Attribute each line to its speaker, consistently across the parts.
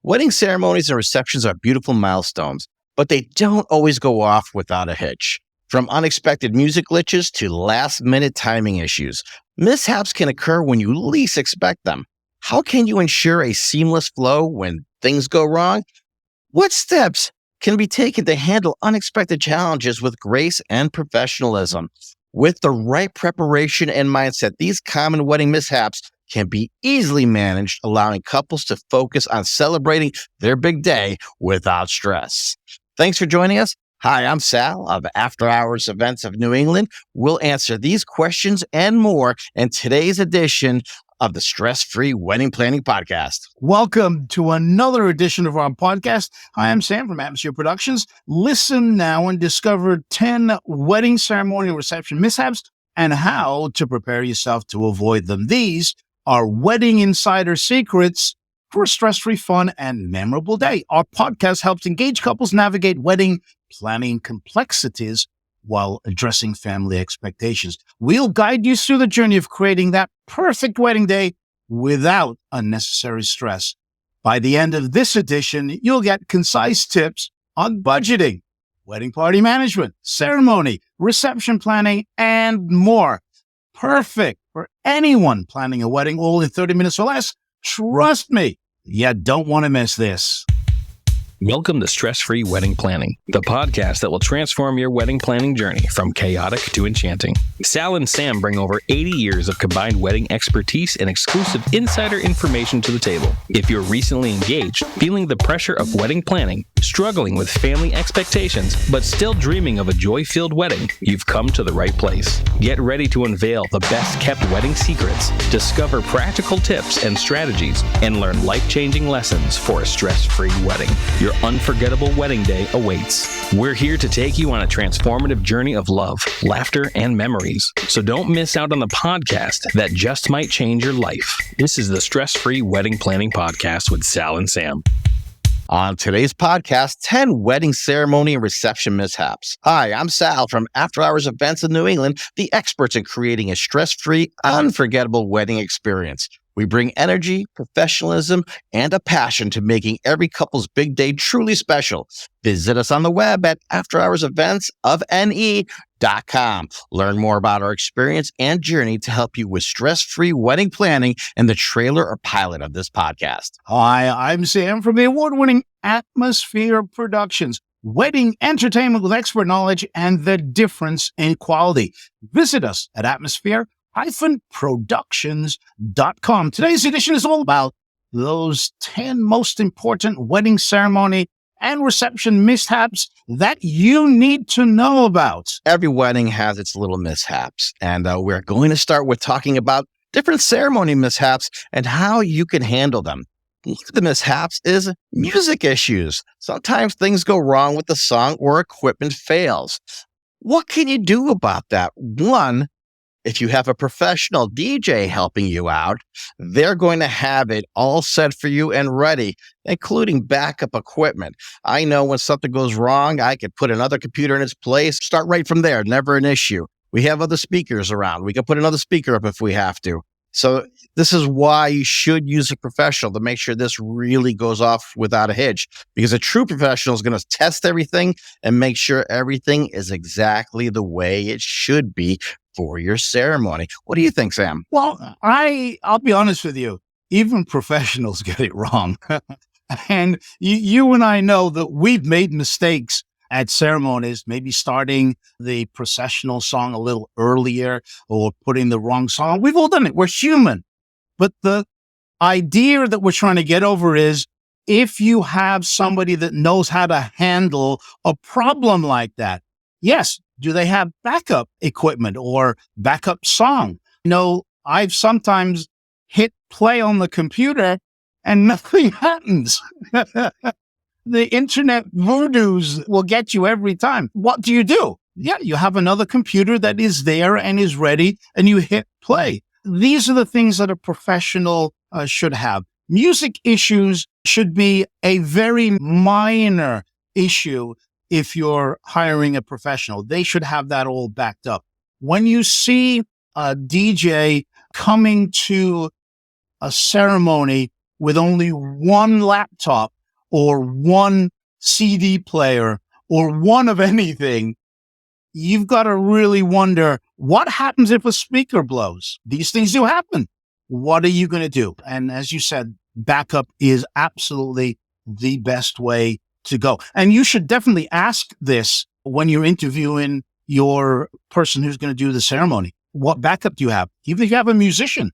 Speaker 1: Wedding ceremonies and receptions are beautiful milestones, but they don't always go off without a hitch. From unexpected music glitches to last-minute timing issues, mishaps can occur when you least expect them. How can you ensure a seamless flow when things go wrong? What steps can be taken to handle unexpected challenges with grace and professionalism? With the right preparation and mindset, these common wedding mishaps can be easily managed, allowing couples to focus on celebrating their big day without stress. Thanks for joining us. Hi, I'm Sal of After Hours Events of New England. We'll answer these questions and more in today's edition of the Stress-Free Wedding Planning Podcast.
Speaker 2: Welcome to another edition of our podcast. Hi, I'm Sam from Atmosphere Productions. Listen now and discover 10 wedding ceremony and reception mishaps and how to prepare yourself to avoid them. These are wedding insider secrets for a stress-free, fun, and memorable day. Our podcast helps engaged couples navigate wedding planning complexities while addressing family expectations. We'll guide you through the journey of creating that perfect wedding day without unnecessary stress. By the end of this edition, you'll get concise tips on budgeting, wedding party management, ceremony, reception planning, and more. Perfect for anyone planning a wedding all in 30 minutes or less. Trust me, you don't want to miss this.
Speaker 3: Welcome to Stress-Free Wedding Planning, the podcast that will transform your wedding planning journey from chaotic to enchanting. Sal and Sam bring over 80 years of combined wedding expertise and exclusive insider information to the table. If you're recently engaged, feeling the pressure of wedding planning, struggling with family expectations, but still dreaming of a joy-filled wedding, you've come to the right place. Get ready to unveil the best-kept wedding secrets, discover practical tips and strategies, and learn life-changing lessons for a stress-free wedding. Your unforgettable wedding day awaits. We're here to take you on a transformative journey of love, laughter, and memories. So don't miss out on the podcast that just might change your life. This is the Stress-Free Wedding Planning Podcast with Sal and Sam.
Speaker 1: On today's podcast, 10 wedding ceremony and reception mishaps. Hi, I'm Sal from After Hours Events of New England, the experts in creating a stress-free, unforgettable wedding experience. We bring energy, professionalism, and a passion to making every couple's big day truly special. Visit us on the web at afterhoursevents.com. Learn more about our experience and journey to help you with stress-free wedding planning in the trailer or pilot of this podcast.
Speaker 2: Hi, I'm Sam from the award-winning Atmosphere Productions. Wedding entertainment with expert knowledge and the difference in quality. Visit us at atmosphere-productions.com. Today's edition is all about those 10 most important wedding ceremony and reception mishaps that you need to know about.
Speaker 1: Every wedding has its little mishaps, and we're going to start with talking about different ceremony mishaps and how you can handle them. One of the mishaps is music issues. Sometimes things go wrong with the song or equipment fails. What can you do about that? One, if you have a professional DJ helping you out, they're going to have it all set for you and ready, including backup equipment. I know when something goes wrong, I can put another computer in its place, start right from there, never an issue. We have other speakers around. We can put another speaker up if we have to. So this is why you should use a professional to make sure this really goes off without a hitch, because a true professional is going to test everything and make sure everything is exactly the way it should be for your ceremony. What do you think, Sam?
Speaker 2: Well, I'll be honest with you. Even professionals get it wrong. And you and I know that we've made mistakes at ceremonies, maybe starting the processional song a little earlier or putting the wrong song. We've all done it. We're human. But the idea that we're trying to get over is if you have somebody that knows how to handle a problem like that, yes, do they have backup equipment or backup song? I've sometimes hit play on the computer and nothing happens. The internet voodoos will get you every time. What do? Yeah, you have another computer that is there and is ready, and you hit play. These are the things that a professional should have. Music issues should be a very minor issue if you're hiring a professional. They should have that all backed up. When you see a DJ coming to a ceremony with only one laptop or one CD player or one of anything, you've got to really wonder, what happens if a speaker blows? These things do happen. What are you going to do? And as you said, backup is absolutely the best way to go. And you should definitely ask this when you're interviewing your person who's going to do the ceremony. What backup do you have? Even if you have a musician,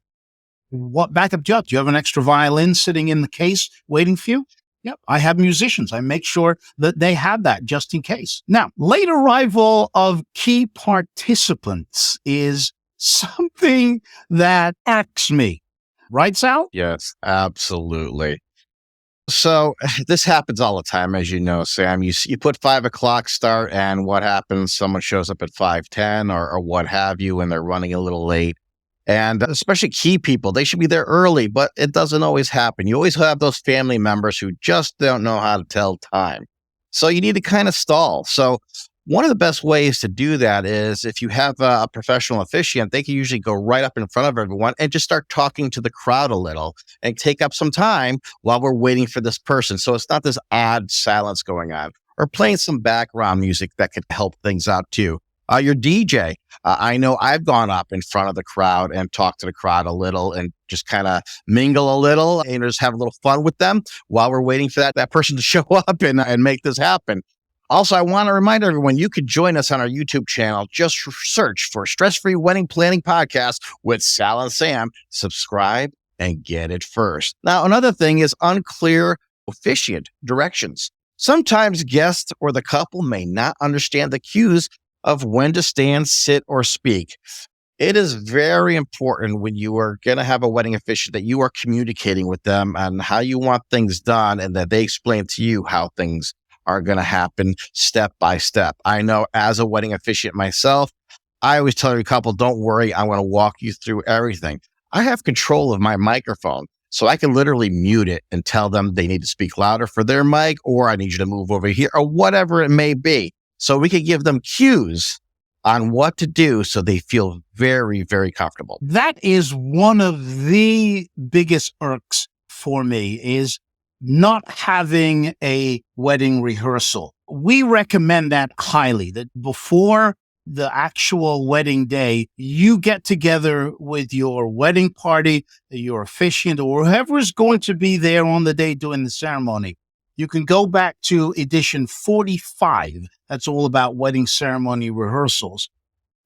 Speaker 2: what backup do you have? Do you have an extra violin sitting in the case waiting for you? Yep. I have musicians. I make sure that they have that just in case. Now, late arrival of key participants is something that irks me. Right, Sal?
Speaker 1: Yes, absolutely. So this happens all the time, as you know, Sam. You put 5 o'clock start, and what happens? Someone shows up at 5:10 or what have you, and they're running a little late. And especially key people, they should be there early, but it doesn't always happen. You always have those family members who just don't know how to tell time. So you need to kind of stall. So one of the best ways to do that is if you have a professional officiant, they can usually go right up in front of everyone and just start talking to the crowd a little and take up some time while we're waiting for this person. So it's not this odd silence going on, or playing some background music that could help things out too. Your DJ, I know I've gone up in front of the crowd and talked to the crowd a little and just kind of mingle a little and just have a little fun with them while we're waiting for that person to show up and make this happen. Also, I want to remind everyone, you could join us on our YouTube channel. Just search for Stress-Free Wedding Planning Podcast with Sal and Sam. Subscribe and get it first. Now, another thing is unclear officiant directions. Sometimes guests or the couple may not understand the cues of when to stand, sit, or speak. It is very important when you are going to have a wedding officiant that you are communicating with them on how you want things done and that they explain to you how things are going to happen step by step. I know as a wedding officiant myself, I always tell every couple, don't worry, I'm going to walk you through everything. I have control of my microphone, so I can literally mute it and tell them they need to speak louder for their mic, or I need you to move over here, or whatever it may be. So we can give them cues on what to do so they feel very, very comfortable.
Speaker 2: That is one of the biggest irks for me, is not having a wedding rehearsal. We recommend that highly, that before the actual wedding day, you get together with your wedding party, your officiant, or whoever is going to be there on the day doing the ceremony. You can go back to edition 45. That's all about wedding ceremony rehearsals.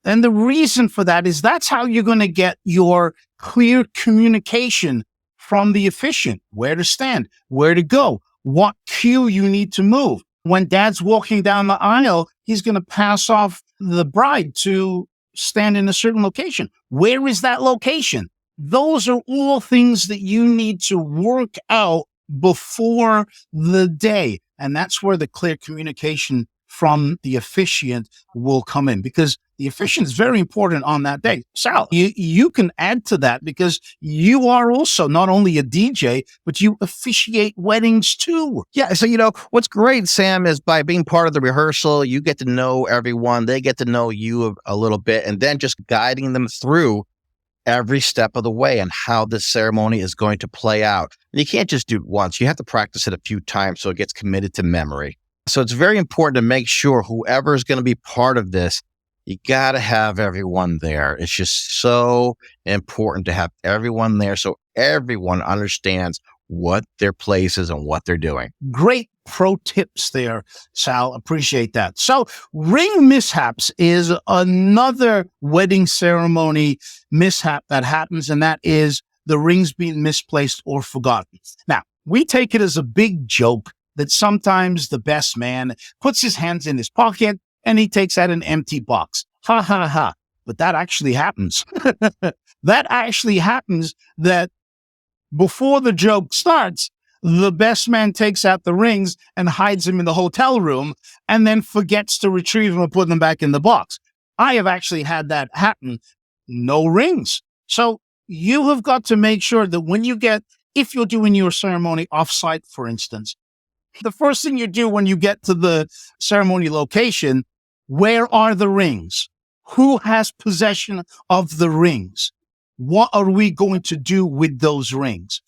Speaker 2: And the reason for that is that's how you're going to get your clear communication from the officiant, where to stand, where to go, what cue you need to move. When dad's walking down the aisle, he's going to pass off the bride to stand in a certain location. Where is that location? Those are all things that you need to work out before the day. And that's where the clear communication from the officiant will come in, because the officiant is very important on that day. Sal, you can add to that because you are also not only a DJ, but you officiate weddings too.
Speaker 1: Yeah. So, what's great, Sam, is by being part of the rehearsal, you get to know everyone. They get to know you a little bit, and then just guiding them through every step of the way and how this ceremony is going to play out. And you can't just do it once. You have to practice it a few times so it gets committed to memory. So it's very important to make sure whoever is going to be part of this, you got to have everyone there. It's just so important to have everyone there so everyone understands what their place is and what they're doing.
Speaker 2: Great pro tips there, Sal. Appreciate that. So ring mishaps is another wedding ceremony mishap that happens, and that is the rings being misplaced or forgotten. Now, we take it as a big joke that sometimes the best man puts his hands in his pocket and he takes out an empty box. Ha, ha, ha. But that actually happens. That actually happens, that before the joke starts, the best man takes out the rings and hides them in the hotel room and then forgets to retrieve them and put them back in the box. I have actually had that happen. No rings. So you have got to make sure that if you're doing your ceremony offsite, for instance, the first thing you do when you get to the ceremony location, where are the rings? Who has possession of the rings? What are we going to do with those rings?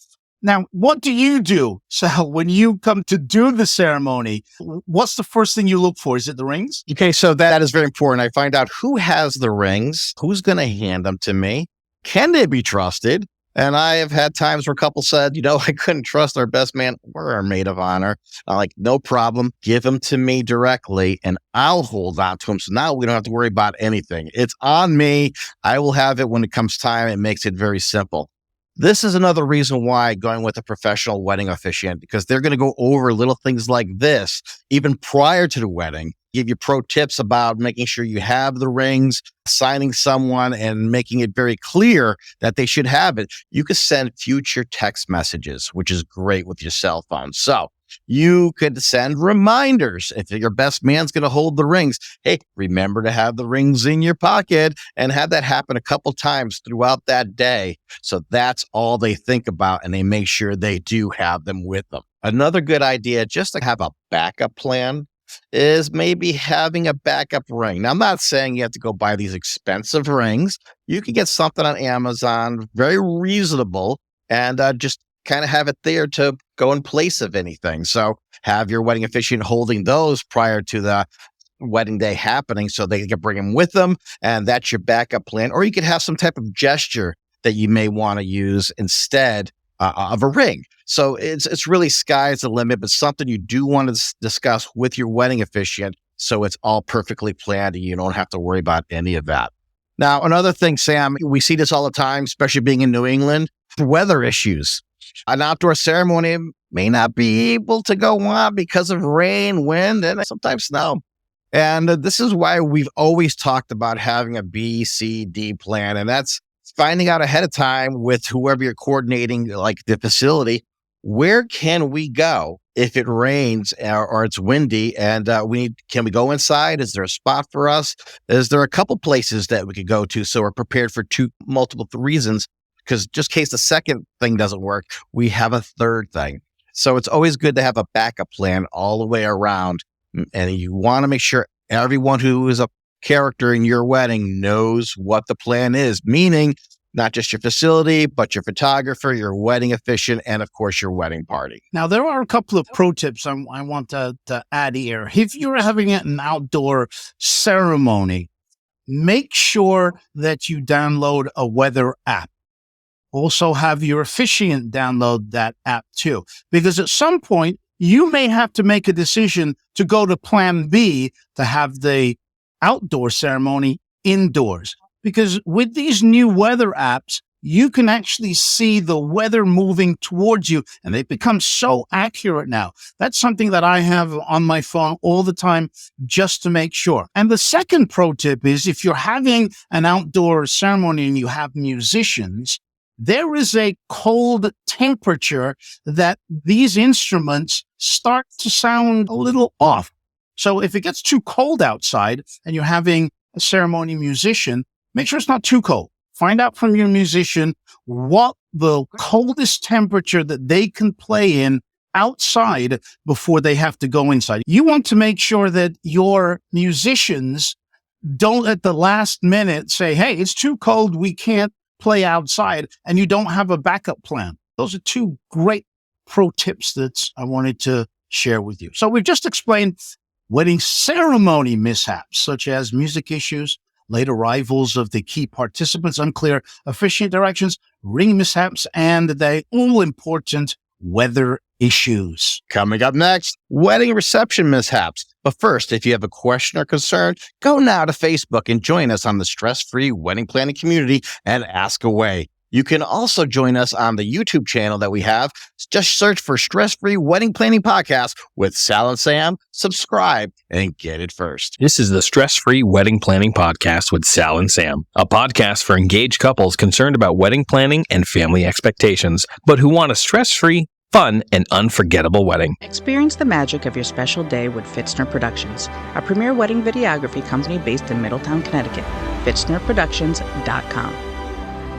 Speaker 2: Now, what do you do, Sal, when you come to do the ceremony? What's the first thing you look for? Is it the rings?
Speaker 1: Okay, so that is very important. I find out who has the rings, who's going to hand them to me, can they be trusted? And I have had times where couples said, I couldn't trust our best man or our maid of honor. I'm like, no problem. Give them to me directly and I'll hold on to them. So now we don't have to worry about anything. It's on me. I will have it when it comes time. It makes it very simple. This is another reason why going with a professional wedding officiant, because they're going to go over little things like this, even prior to the wedding, give you pro tips about making sure you have the rings, signing someone and making it very clear that they should have it. You can send future text messages, which is great with your cell phone. So you could send reminders. If your best man's going to hold the rings, hey, remember to have the rings in your pocket, and have that happen a couple times throughout that day. So that's all they think about, and they make sure they do have them with them. Another good idea, just to have a backup plan, is maybe having a backup ring. Now, I'm not saying you have to go buy these expensive rings. You can get something on Amazon, very reasonable, and just kind of have it there to go in place of anything. So have your wedding officiant holding those prior to the wedding day happening so they can bring them with them, and that's your backup plan. Or you could have some type of gesture that you may want to use instead of a ring. So it's really sky's the limit, but something you do want to discuss with your wedding officiant so it's all perfectly planned and you don't have to worry about any of that. Now, another thing, Sam, we see this all the time, especially being in New England, weather issues. An outdoor ceremony may not be able to go on because of rain, wind, and sometimes snow. And this is why we've always talked about having a B, C, D plan. And that's finding out ahead of time with whoever you're coordinating, like the facility, where can we go if it rains or it's windy and can we go inside? Is there a spot for us? Is there a couple places that we could go to so we're prepared for multiple reasons? Because just in case the second thing doesn't work, we have a third thing. So it's always good to have a backup plan all the way around. And you want to make sure everyone who is a character in your wedding knows what the plan is, meaning not just your facility, but your photographer, your wedding officiant, and of course, your wedding party.
Speaker 2: Now, there are a couple of pro tips I want to add here. If you're having an outdoor ceremony, make sure that you download a weather app. Also have your officiant download that app too, because at some point you may have to make a decision to go to plan B to have the outdoor ceremony indoors. Because with these new weather apps, you can actually see the weather moving towards you, and they've become so accurate now. That's something that I have on my phone all the time just to make sure. And the second pro tip is if you're having an outdoor ceremony and you have musicians, there is a cold temperature that these instruments start to sound a little off. So if it gets too cold outside and you're having a ceremony musician, make sure it's not too cold. Find out from your musician what the coldest temperature that they can play in outside before they have to go inside. You want to make sure that your musicians don't at the last minute say, hey, it's too cold, we can't play outside, and you don't have a backup plan. Those are two great pro tips that I wanted to share with you. So we've just explained wedding ceremony mishaps, such as music issues, late arrivals of the key participants, unclear officiant directions, ring mishaps, and the all-important weather issues.
Speaker 1: Coming up next, wedding reception mishaps. But first, if you have a question or concern, go now to Facebook and join us on the stress-free wedding planning community and ask away. You can also join us on the YouTube channel that we have. Just search for Stress-Free Wedding Planning Podcast with Sal and Sam. Subscribe and get it first.
Speaker 3: This is the Stress-Free Wedding Planning Podcast with Sal and Sam, a podcast for engaged couples concerned about wedding planning and family expectations, but who want a stress-free, fun, and unforgettable wedding.
Speaker 4: Experience the magic of your special day with Fitzner Productions, a premier wedding videography company based in Middletown, Connecticut. FitznerProductions.com.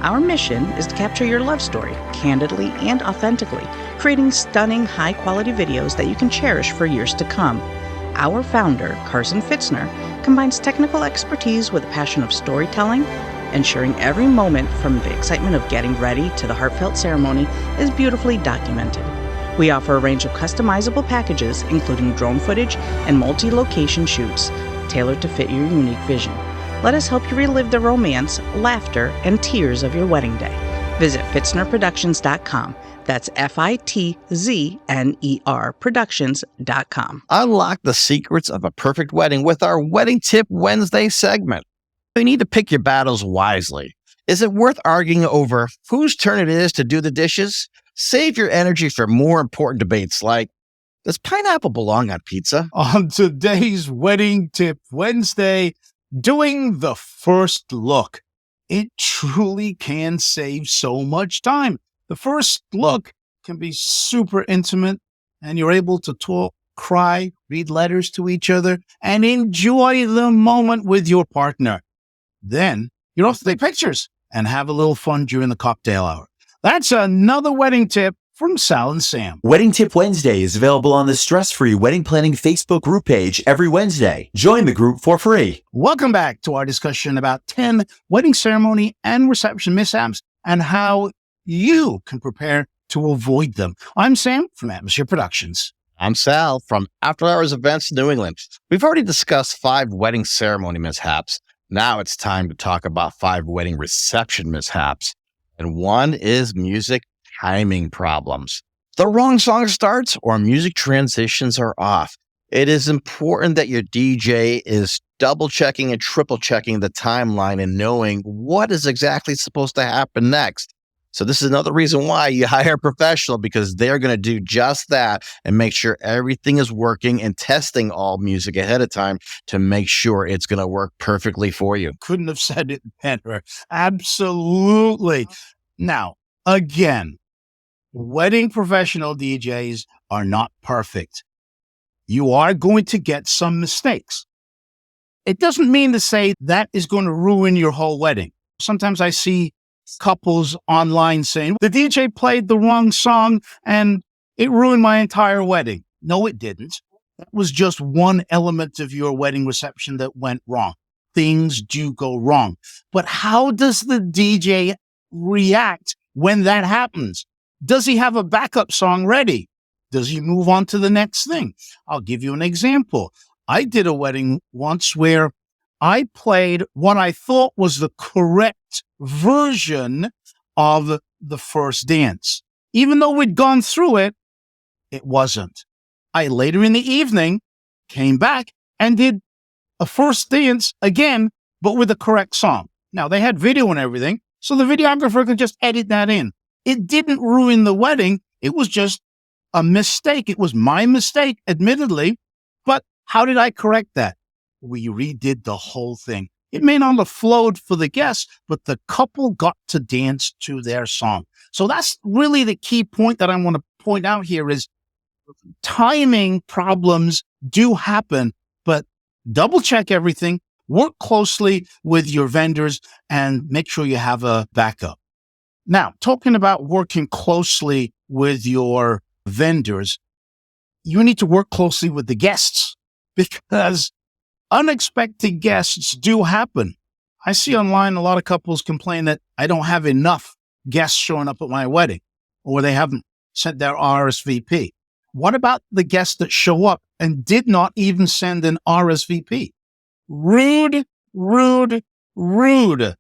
Speaker 4: Our mission is to capture your love story candidly and authentically, creating stunning, high-quality videos that you can cherish for years to come. Our founder, Carson Fitzner, combines technical expertise with a passion of storytelling ensuring every moment from the excitement of getting ready to the heartfelt ceremony is beautifully documented. We offer a range of customizable packages, including drone footage and multi-location shoots, tailored to fit your unique vision. Let us help you relive the romance, laughter, and tears of your wedding day. Visit fitznerproductions.com. That's FITZNER Productions.com.
Speaker 1: Unlock the secrets of a perfect wedding with our Wedding Tip Wednesday segment. You need to pick your battles wisely. Is it worth arguing over whose turn it is to do the dishes? Save your energy for more important debates like, does pineapple belong on pizza?
Speaker 2: On today's Wedding Tip Wednesday, doing the first look. It truly can save so much time. The first look can be super intimate, and you're able to talk, cry, read letters to each other, and enjoy the moment with your partner. Then you're off to take pictures and have a little fun during the cocktail hour. That's another wedding tip from Sal and Sam.
Speaker 5: Wedding Tip Wednesday is available on the Stress Free Wedding Planning Facebook group page every Wednesday. Join the group for free.
Speaker 2: Welcome back to our discussion about 10 wedding ceremony and reception mishaps and how you can prepare to avoid them. I'm Sam from Atmosphere Productions.
Speaker 1: I'm Sal from After Hours Events New England. We've already discussed 5 wedding ceremony mishaps. Now it's time to talk about 5 wedding reception mishaps. And one is music timing problems. The wrong song starts or music transitions are off. It is important that your DJ is double checking and triple checking the timeline and knowing what is exactly supposed to happen next. So this is another reason why you hire a professional, because they're going to do just that and make sure everything is working and testing all music ahead of time to make sure it's going to work perfectly for you.
Speaker 2: Couldn't have said it better. Absolutely. Now, again, wedding professional DJs are not perfect. You are going to get some mistakes. It doesn't mean to say that is going to ruin your whole wedding. Sometimes I see couples online saying, the DJ played the wrong song and it ruined my entire wedding. No, it didn't. That was just one element of your wedding reception that went wrong. Things do go wrong. But how does the DJ react when that happens? Does he have a backup song ready? Does he move on to the next thing? I'll give you an example. I did a wedding once where I played what I thought was the correct version of the first dance. Even though we'd gone through it, it wasn't. I later in the evening came back and did a first dance again, but with the correct song. Now, they had video and everything, so the videographer could just edit that in. It didn't ruin the wedding. It was just a mistake. It was my mistake, admittedly, but how did I correct that? We redid the whole thing. It may not have flowed for the guests, but the couple got to dance to their song. So that's really the key point that I want to point out here is timing problems do happen, but double check everything, work closely with your vendors, and make sure you have a backup. Now, talking about working closely with your vendors, you need to work closely with the guests because unexpected guests do happen. I see online a lot of couples complain that I don't have enough guests showing up at my wedding, or they haven't sent their RSVP. What about the guests that show up and did not even send an RSVP? Rude, rude, rude.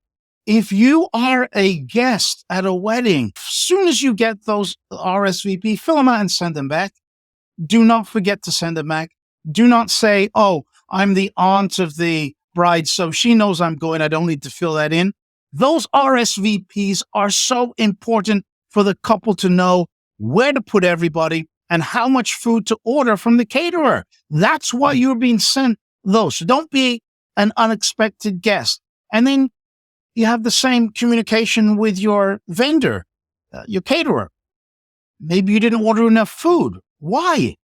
Speaker 2: If you are a guest at a wedding, as soon as you get those RSVP, fill them out and send them back. Do not forget to send them back. Do not say, oh, I'm the aunt of the bride, so she knows I'm going. I don't need to fill that in. Those RSVPs are so important for the couple to know where to put everybody and how much food to order from the caterer. That's why you're being sent those. So don't be an unexpected guest. And then you have the same communication with your vendor, your caterer. Maybe you didn't order enough food. Why?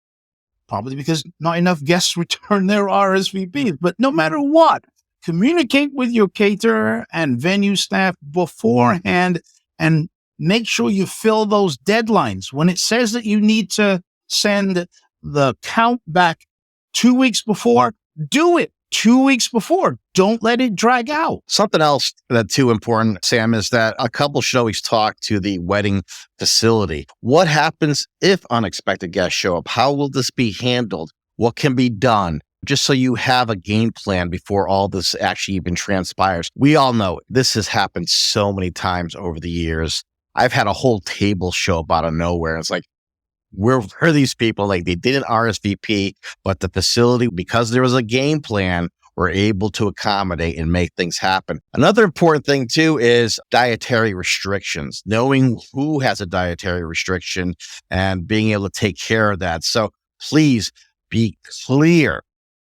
Speaker 2: Probably because not enough guests return their RSVPs. But no matter what, communicate with your caterer and venue staff beforehand and make sure you fill those deadlines. When it says that you need to send the count back 2 weeks before, do it 2 weeks before. Don't let it drag out.
Speaker 1: Something else that's too important, Sam, is that a couple should always talk to the wedding facility. What happens if unexpected guests show up? How will this be handled? What can be done? Just so you have a game plan before all this actually even transpires. We all know this has happened so many times over the years. I've had a whole table show up out of nowhere. It's like, where are these people? Like, they didn't RSVP, but the facility, because there was a game plan, were able to accommodate and make things happen. Another important thing too is dietary restrictions, knowing who has a dietary restriction and being able to take care of that. So please be clear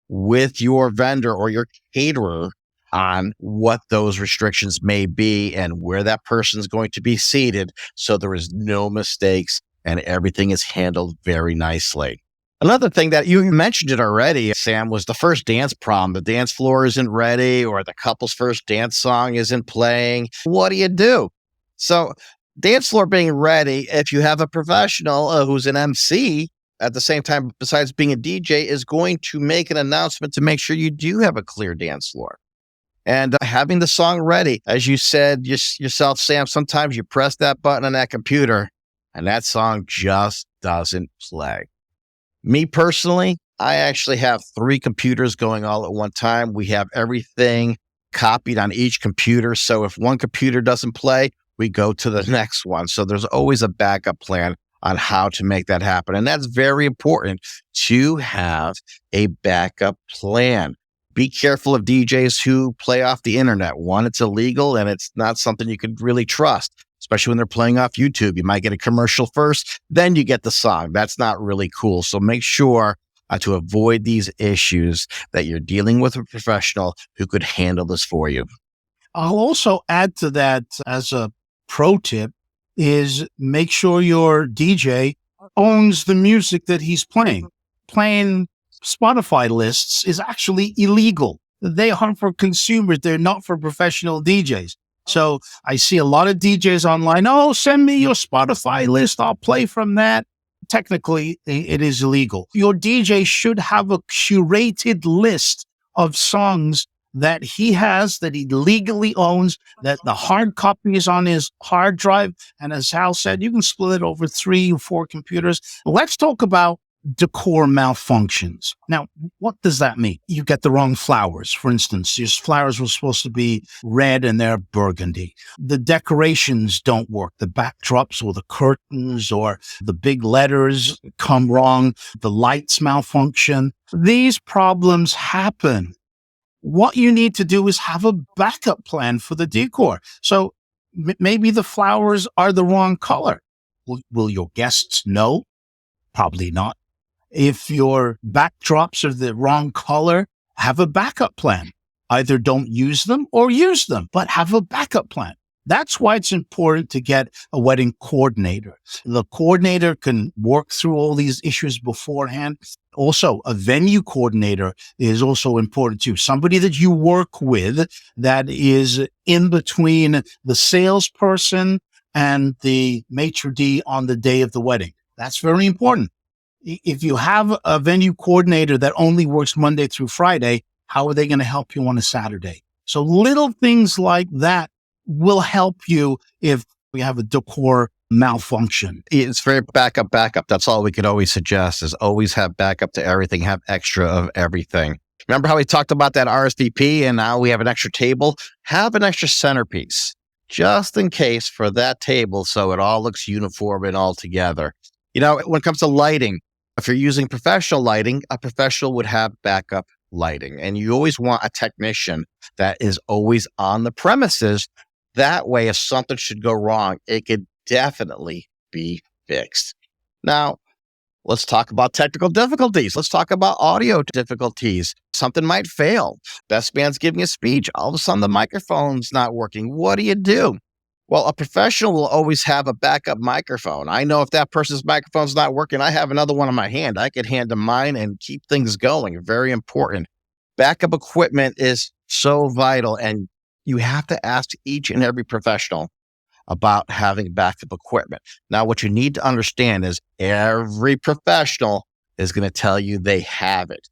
Speaker 1: with your vendor or your caterer on what those restrictions may be and where that person is going to be seated, so there is no mistakes and everything is handled very nicely. Another thing that you mentioned it already, Sam, was the first dance prom. The dance floor isn't ready, or the couple's first dance song isn't playing. What do you do? So dance floor being ready, if you have a professional who's an MC, at the same time, besides being a DJ, is going to make an announcement to make sure you do have a clear dance floor. And having the song ready, as you said yourself, Sam, sometimes you press that button on that computer and that song just doesn't play. Me personally, I actually have 3 computers going all at one time. We have everything copied on each computer. So if one computer doesn't play, we go to the next one. So there's always a backup plan on how to make that happen. And that's very important, to have a backup plan. Be careful of DJs who play off the internet. One, it's illegal and it's not something you could really trust, especially when they're playing off YouTube. You might get a commercial first, then you get the song. That's not really cool. So make sure to avoid these issues that you're dealing with a professional who could handle this for you.
Speaker 2: I'll also add to that, as a pro tip, is make sure your DJ owns the music that he's playing. Playing Spotify lists is actually illegal. They are for consumers. They're not for professional DJs. So I see a lot of DJs online. Oh, send me your Spotify list. I'll play from that. Technically, it is illegal. Your DJ should have a curated list of songs that he has, that he legally owns, that the hard copy is on his hard drive. And as Hal said, you can split it over 3 or 4 computers. Let's talk about decor malfunctions. Now, what does that mean? You get the wrong flowers. For instance, your flowers were supposed to be red and they're burgundy. The decorations don't work. The backdrops or the curtains or the big letters come wrong. The lights malfunction. These problems happen. What you need to do is have a backup plan for the decor. So maybe the flowers are the wrong color. Will your guests know? Probably not. If your backdrops are the wrong color, have a backup plan. Either don't use them or use them, but have a backup plan. That's why it's important to get a wedding coordinator. The coordinator can work through all these issues beforehand. Also, a venue coordinator is also important too. Somebody that you work with that is in between the salesperson and the maitre d' on the day of the wedding. That's very important. If you have a venue coordinator that only works Monday through Friday, how are they going to help you on a Saturday? So little things like that will help you if we have a decor malfunction.
Speaker 1: It's very backup. That's all we could always suggest, is always have backup to everything, have extra of everything. Remember how we talked about that RSVP and now we have an extra table? Have an extra centerpiece just in case for that table, so it all looks uniform and all together. You know, when it comes to lighting, if you're using professional lighting, a professional would have backup lighting. And you always want a technician that is always on the premises. That way, if something should go wrong, it could definitely be fixed. Now, let's talk about technical difficulties. Let's talk about audio difficulties. Something might fail. Best man's giving a speech. All of a sudden, the microphone's not working. What do you do? Well, a professional will always have a backup microphone. I know if that person's microphone's not working, I have another one in my hand. I could hand them mine and keep things going. Very important. Backup equipment is so vital, and you have to ask each and every professional about having backup equipment. Now, what you need to understand is every professional is going to tell you they have it.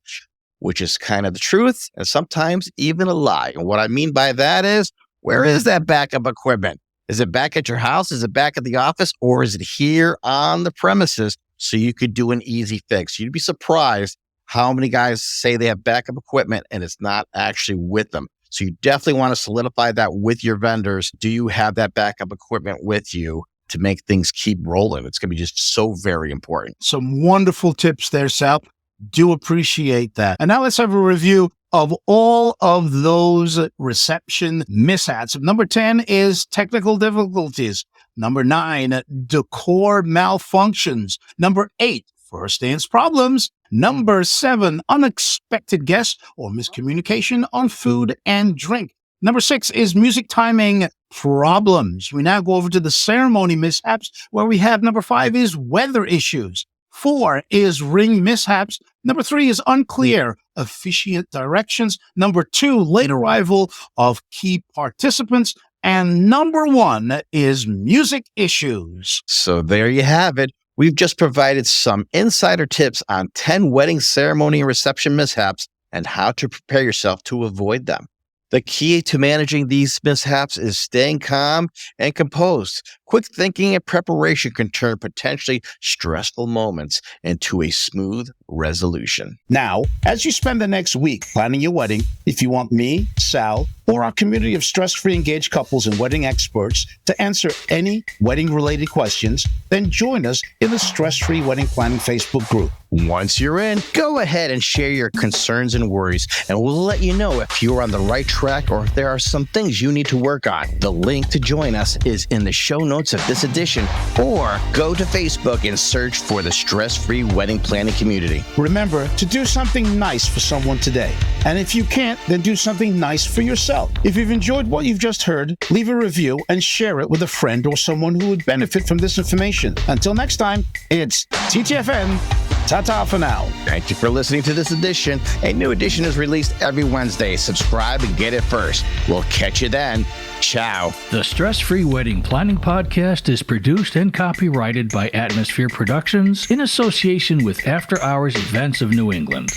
Speaker 1: which is kind of the truth and sometimes even a lie. And what I mean by that is, where is that backup equipment? Is it back at your house? Is it back at the office? Or is it here on the premises so you could do an easy fix? You'd be surprised how many guys say they have backup equipment and it's not actually with them. So you definitely want to solidify that with your vendors. Do you have that backup equipment with you to make things keep rolling? It's going to be just so very important.
Speaker 2: Some wonderful tips there, Sal. Do appreciate that. And now let's have a review of all of those reception mishaps. Number 10 is technical difficulties. Number 9, decor malfunctions. Number 8, first dance problems. Number 7, unexpected guests or miscommunication on food and drink. Number 6 is music timing problems. We now go over to the ceremony mishaps, where we have number 5 is weather issues. 4 is ring mishaps. Number 3 is unclear officiant directions. Number 2, late arrival of key participants. And number 1 is music issues.
Speaker 1: So there you have it. We've just provided some insider tips on 10 wedding ceremony and reception mishaps and how to prepare yourself to avoid them. The key to managing these mishaps is staying calm and composed. Quick thinking and preparation can turn potentially stressful moments into a smooth resolution.
Speaker 2: Now, as you spend the next week planning your wedding, if you want me, Sal, or our community of stress-free engaged couples and wedding experts to answer any wedding-related questions, then join us in the Stress-Free Wedding Planning Facebook group.
Speaker 1: Once you're in, go ahead and share your concerns and worries, and we'll let you know if you're on the right track or if there are some things you need to work on. The link to join us is in the show notes of this edition, or go to Facebook and search for the Stress-Free Wedding Planning Community.
Speaker 2: Remember to do something nice for someone today. And if you can't, then do something nice for yourself. If you've enjoyed what you've just heard, leave a review and share it with a friend or someone who would benefit from this information. Until next time, it's TTFN. Ta-ta for now.
Speaker 1: Thank you for listening to this edition. A new edition is released every Wednesday. Subscribe and get it first. We'll catch you then. Ciao.
Speaker 6: The Stress-Free Wedding Planning Podcast is produced and copyrighted by Atmosphere Productions in association with After Hours Events of New England.